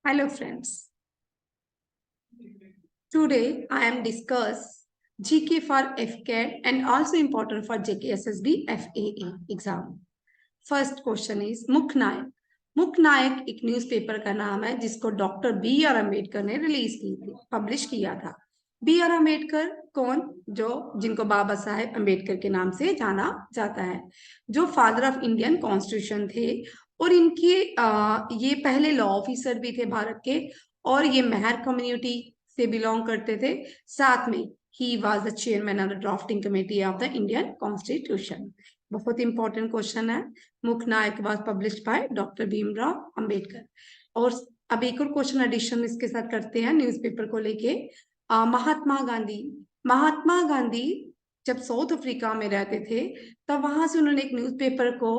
Hello friends. Today I am discuss GK for FCAT and also important for JKSSB FAA exam. First question is मुख्य नायक. मुख्य नायक एक newspaper का नाम है जिसको डॉक्टर बी आर अम्बेडकर ने रिलीज की थी, पब्लिश किया था. बी आर अम्बेडकर कौन? जो जिनको बाबा साहेब अम्बेडकर के नाम से जाना जाता है, जो फादर ऑफ इंडियन कॉन्स्टिट्यूशन थे. और इनके ये पहले लॉ ऑफिसर भी थे भारत के, और ये मेहर कम्युनिटी से बिलोंग करते थे. साथ में ही was the chairman of the drafting committee of the Indian constitution. बहुत इंपॉर्टेंट क्वेश्चन है. Mook Nayak was published by doctor Bhimrao Ambedkar. और अब एक और क्वेश्चन एडिशन इसके साथ करते हैं न्यूज़पेपर को लेके. महात्मा गांधी. महात्मा गांधी जब साउथ अफ्रीका में रहते थे तब वहां से उन्होंने एक न्यूज़पेपर को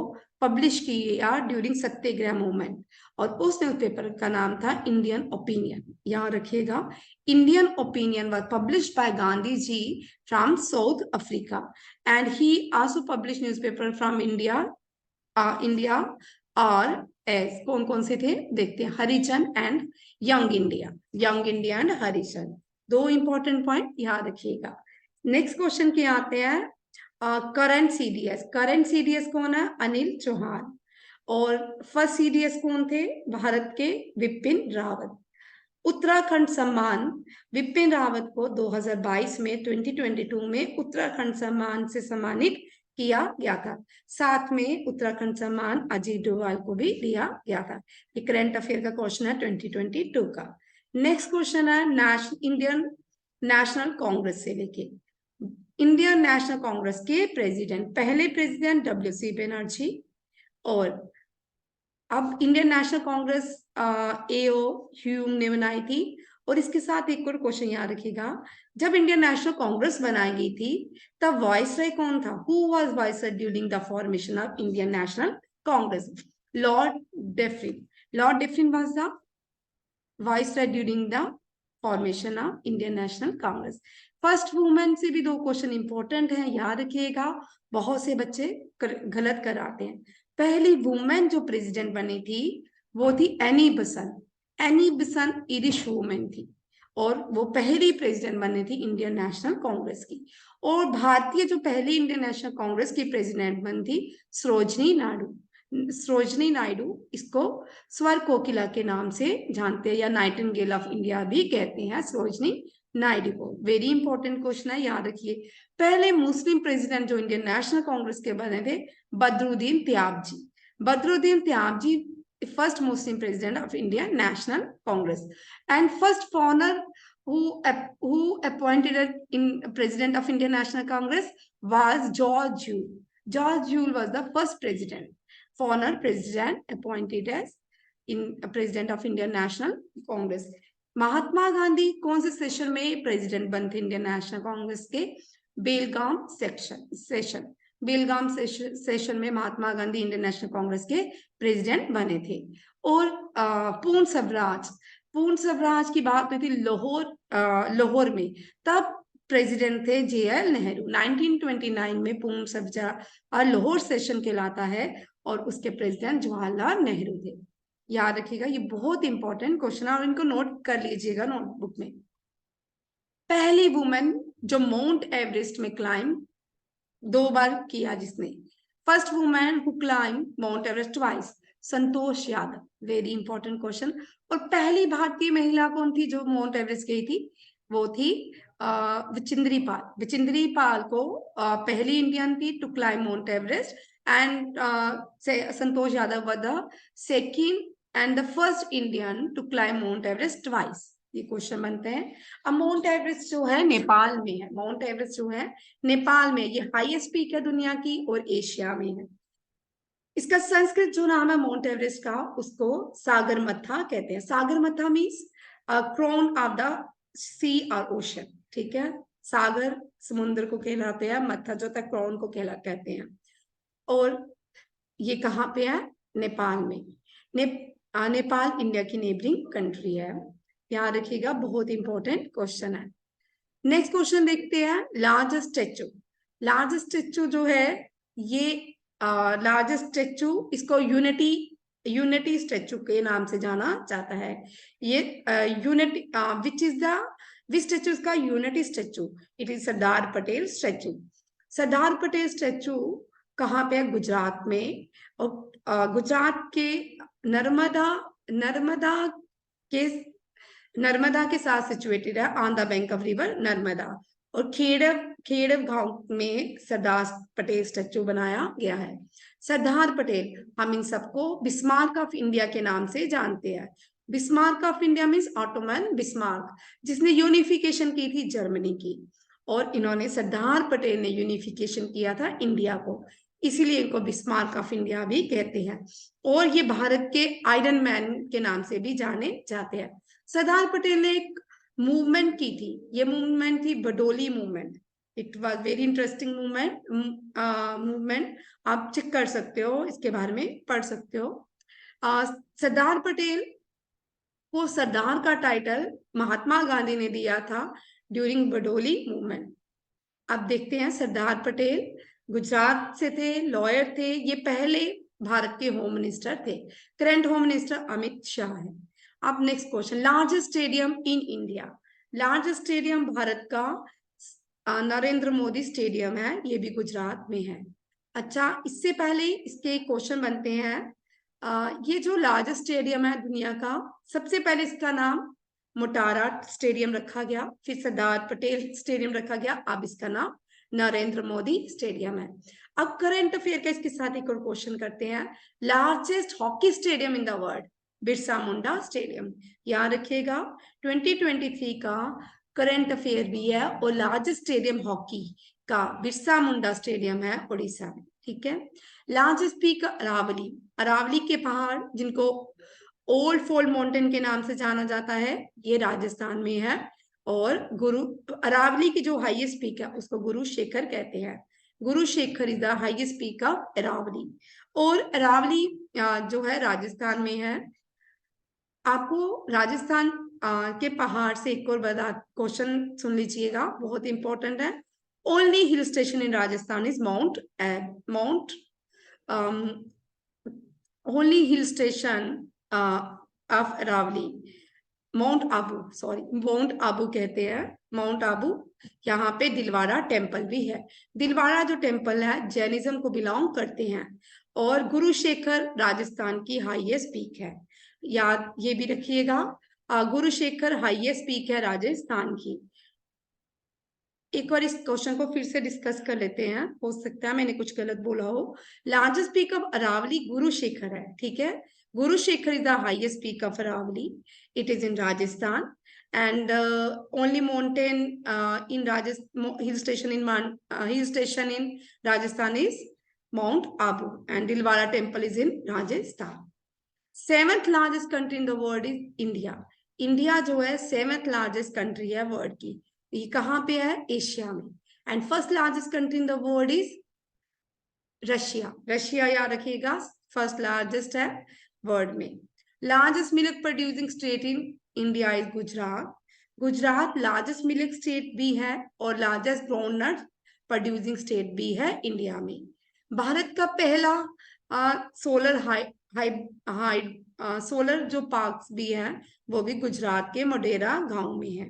पब्लिश किया ड्यूरिंग सत्याग्रह मूवमेंट, और उस न्यूज़पेपर का नाम था इंडियन ओपिनियन. यहाँ रखिएगा, Indian opinion was published by Gandhi ji from South Africa, and he also published newspaper from India. India और एस कौन कौन से थे देखते हैं. Harijan and young India. Young India and Harijan, दो इंपॉर्टेंट पॉइंट याद रखिएगा. नेक्स्ट क्वेश्चन के आते हैं. Current CDS. करंट सीडीएस कौन है? अनिल चौहान. और फर्स्ट सीडीएस कौन थे? भारत के विपिन रावत. उत्तराखंड सम्मान. विपिन रावत को 2022 में 2022 में उत्तराखंड सम्मान से सम्मानित किया गया था. साथ में उत्तराखंड सम्मान अजीत डोभाल को भी दिया गया था. ये करंट अफेयर का क्वेश्चन है 2022 का. नेक्स्ट क्वेश्चन है इंडियन नेशनल कांग्रेस से लेके. इंडियन नेशनल कांग्रेस के प्रेसिडेंट, पहले प्रेसिडेंट डब्ल्यू.सी. बनर्जी. और अब इंडियन नेशनल कांग्रेस एओ ह्यूम ने बनाई थी. और इसके साथ एक और क्वेश्चन याद रखिएगा, जब इंडियन नेशनल कांग्रेस बनाई गई थी तब वाइसराय कौन था? Who was viceroy during the formation of Indian National Congress? Lord Dufferin. Lord Dufferin was the viceroy during the formation of Indian National Congress. First women से भी दो क्वेश्चन इंपॉर्टेंट हैं, याद रखिएगा. बहुत से बच्चे गलत कराते हैं. पहली वुमेन जो प्रेसिडेंट बनी थी वो थी एनी बसंत. एनी बसंत इरिश वुमेन थी, और वो पहली प्रेसिडेंट बनी थी इंडियन नेशनल कांग्रेस की. और भारतीय जो पहली इंडियन नेशनल कांग्रेस की प्रेसिडेंट बनी थी सरोजनी नायडू. सरोजनी नायडू, इसको स्वर कोकिला के नाम से जानते हैं, या नाइटिंगेल ऑफ इंडिया भी कहते हैं सरोजनी नायडू को. वेरी इंपॉर्टेंट क्वेश्चन है, याद रखिए. पहले मुस्लिम प्रेसिडेंट जो इंडियन नेशनल कांग्रेस के बने थे Badruddin Tyabji. Badruddin Tyabji first Muslim president of Indian National Congress, and first foreigner who appointed in president of Indian National Congress was George Yule. George Yule was the first president, foreigner president appointed as in president of Indian National Congress. Mahatma Gandhi कौन से session में president बने थे Indian National Congress के? बेलगाम session. बेलगाम session में Mahatma Gandhi Indian National Congress के president बने थे. और पूर्ण स्वराज. पूर्ण स्वराज की बात हुई थी लाहौर में, तब प्रेसिडेंट थे जे.एल. नेहरू. 1929 में पूर्ण स्वराज लाहौर सेशन कहलाता है, और उसके प्रेसिडेंट जवाहरलाल नेहरू थे. याद रखिएगा, ये बहुत इंपॉर्टेंट क्वेश्चन है और इनको नोट कर लीजिएगा नोटबुक में. पहली वुमेन जो माउंट एवरेस्ट में क्लाइंब 2 बार किया जिसने. First women who climb Mount Everest twice, Santosh Yadav. Very important question. और पहली भारतीय महिला कौन थी जो माउंट एवरेस्ट गई थी? वो थी विचिंद्री पाल. विचिंद्री पाल को पहली इंडियन थी to climb Mount Everest, and Santosh Yadav were the second and the first Indian to climb Mount Everest twice. ये क्वेश्चन बनते हैं. अब माउंट एवरेस्ट जो है नेपाल में है. माउंट एवरेस्ट जो है नेपाल में, ये हाईएस्ट पीक है दुनिया की और एशिया में है. इसका संस्कृत जो नाम है माउंट एवरेस्ट का, उसको सागरमथा कहते हैं. सागरमथा मीन्स क्राउन ऑफ द सी और ओशन. ठीक है, सागर समुद्र को कहलाते हैं, मथा जो तक क्राउन को कहते हैं. और ये कहाँ पे है? नेपाल में. नेपाल इंडिया की नेबरिंग कंट्री है. याद रखिएगा, बहुत इंपॉर्टेंट क्वेश्चन है. नेक्स्ट क्वेश्चन देखते हैं. Largest statue. लार्जेस्ट स्टेचू जो है ये लार्जेस्ट स्टेचू, इसको यूनिटी यूनिटी स्टेचू के नाम से जाना जाता है। ये यूनिटी विच स्टेचू का unity statue, it is Sardar Patel statue. Sardar Patel statue कहाँ पे है? गुजरात में। और गुजरात के नर्मदा नर्मदा के नर्मदा के साथ सिचुएटेड है, on the bank of river Narmada. और खेड़व गांव में सरदार पटेल स्टेचू बनाया गया है। सरदार पटेल हम इन सबको बिस्मार्क ऑफ इंडिया के नाम से जानते हैं। Bismarck of India means Ottoman Bismarck, जिसने यूनिफिकेशन की थी जर्मनी की, और इन्होंने सरदार पटेल ने यूनिफिकेशन किया था इंडिया को, इसीलिए इनको बिस्मार्क ऑफ इंडिया भी कहते हैं। और ये भारत के आयरन मैन के नाम से भी जाने जाते हैं। सरदार पटेल ने एक मूवमेंट की थी, ये मूवमेंट थी Badoli movement. It was very interesting movement, आप चेक कर सकते हो, इसके बारे में पढ़ सकते हो। सरदार पटेल को सरदार का टाइटल महात्मा गांधी ने दिया था ड्यूरिंग बडोली मूवमेंट। अब देखते हैं, सरदार पटेल गुजरात से थे, लॉयर थे, ये पहले भारत के होम मिनिस्टर थे। Current home minister Amit Shah है। अब next question, largest stadium in India. Largest stadium Bharat का नरेंद्र मोदी स्टेडियम है, ये भी गुजरात में है। अच्छा, इससे पहले इसके क्वेश्चन बनते हैं, ये जो लार्जेस्ट स्टेडियम है दुनिया का, सबसे पहले इसका नाम मोटारा स्टेडियम रखा गया, फिर सरदार पटेल स्टेडियम रखा गया, अब इसका नाम नरेंद्र मोदी स्टेडियम है। अब करंट अफेयर का इसके साथ एक और क्वेश्चन करते हैं, largest hockey stadium in the world, Birsa Munda stadium. याद रखिएगा 2023 का करंट अफेयर भी है, और लार्जेस्ट स्टेडियम हॉकी का बिरसा मुंडा स्टेडियम है उड़ीसा में। ठीक है। लार्जेस्ट पीक अरावली, अरावली के पहाड़ जिनको ओल्ड फोल्ड माउंटेन के नाम से जाना जाता है, ये राजस्थान में है। और अरावली की जो हाईएस्ट पीक है उसको गुरु शेखर कहते हैं। Guru Shekhar is the highest peak of Aravalli. और अरावली जो है राजस्थान में है। आपको राजस्थान के पहाड़ से एक और बता क्वेश्चन सुन लीजिएगा, बहुत इंपॉर्टेंट है। Only hill station in Rajasthan is Mount only hill station of Aravalli, Mount Abu कहते हैं, माउंट आबू। यहाँ पे दिलवाड़ा टेम्पल भी है। दिलवाड़ा जो टेम्पल है जैनिज्म को बिलोंग करते हैं। और गुरु शेखर राजस्थान की हाईएस्ट पीक है, याद ये भी रखिएगा, गुरु शेखर हाईएस्ट पीक है राजस्थान की। एक बार इस क्वेश्चन को फिर से डिस्कस कर लेते हैं, हो सकता है मैंने कुछ गलत बोला हो। लार्जेस्ट पीक ऑफ अरावली गुरु शेखर है, ठीक है। Guru Shekhar is the highest peak of Aravalli, it is in Rajasthan, and only mountain in Rajasthan, hill station in Rajasthan is Mount Abu, and Dilwara temple is in Rajasthan. Seventh largest country in the world is India. India जो है seventh largest country है world की, ये कहाँ पे है? Asia में। And first largest country in the world is Russia. Russia याद रखिएगा, फर्स्ट लार्जेस्ट है वर्ल्ड में। Largest milk producing state in India is Gujarat. Gujarat largest milk state भी है और लार्जेस्ट ग्राउंडनट प्रोड्यूसिंग स्टेट भी है इंडिया में। भारत का पहला सोलर जो पार्क्स भी हैं वो भी गुजरात के मोढेरा गांव में है।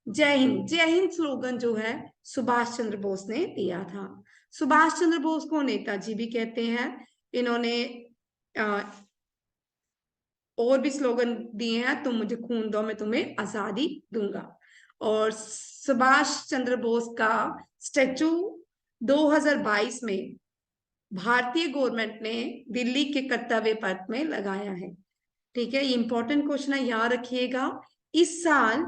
जय हिंद, जय हिंद स्लोगन जो है सुभाष चंद्र बोस ने दिया था। सुभाष चंद्र बोस को नेताजी भी कहते हैं। इन्होंने और भी स्लोगन दिए हैं, तुम मुझे खून दो मैं तुम्हें आजादी दूंगा। और सुभाष चंद्र बोस का स्टैचू 2022 में भारतीय गवर्नमेंट ने दिल्ली के कर्तव्य पथ में लगाया है। ठीक है, ये इंपॉर्टेंट क्वेश्चन है, याद रखिएगा। इस साल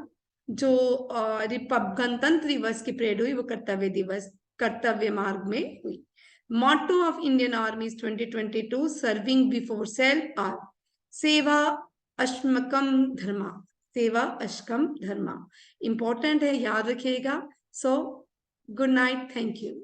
जो गणतंत्र दिवस की परेड हुई वो कर्तव्य मार्ग में हुई। Motto of Indian army 2022 serving before self or सेवा अश्मकम धर्मा, सेवा अश्कम धर्मा। इंपॉर्टेंट है, याद रखिएगा। So good night, thank you.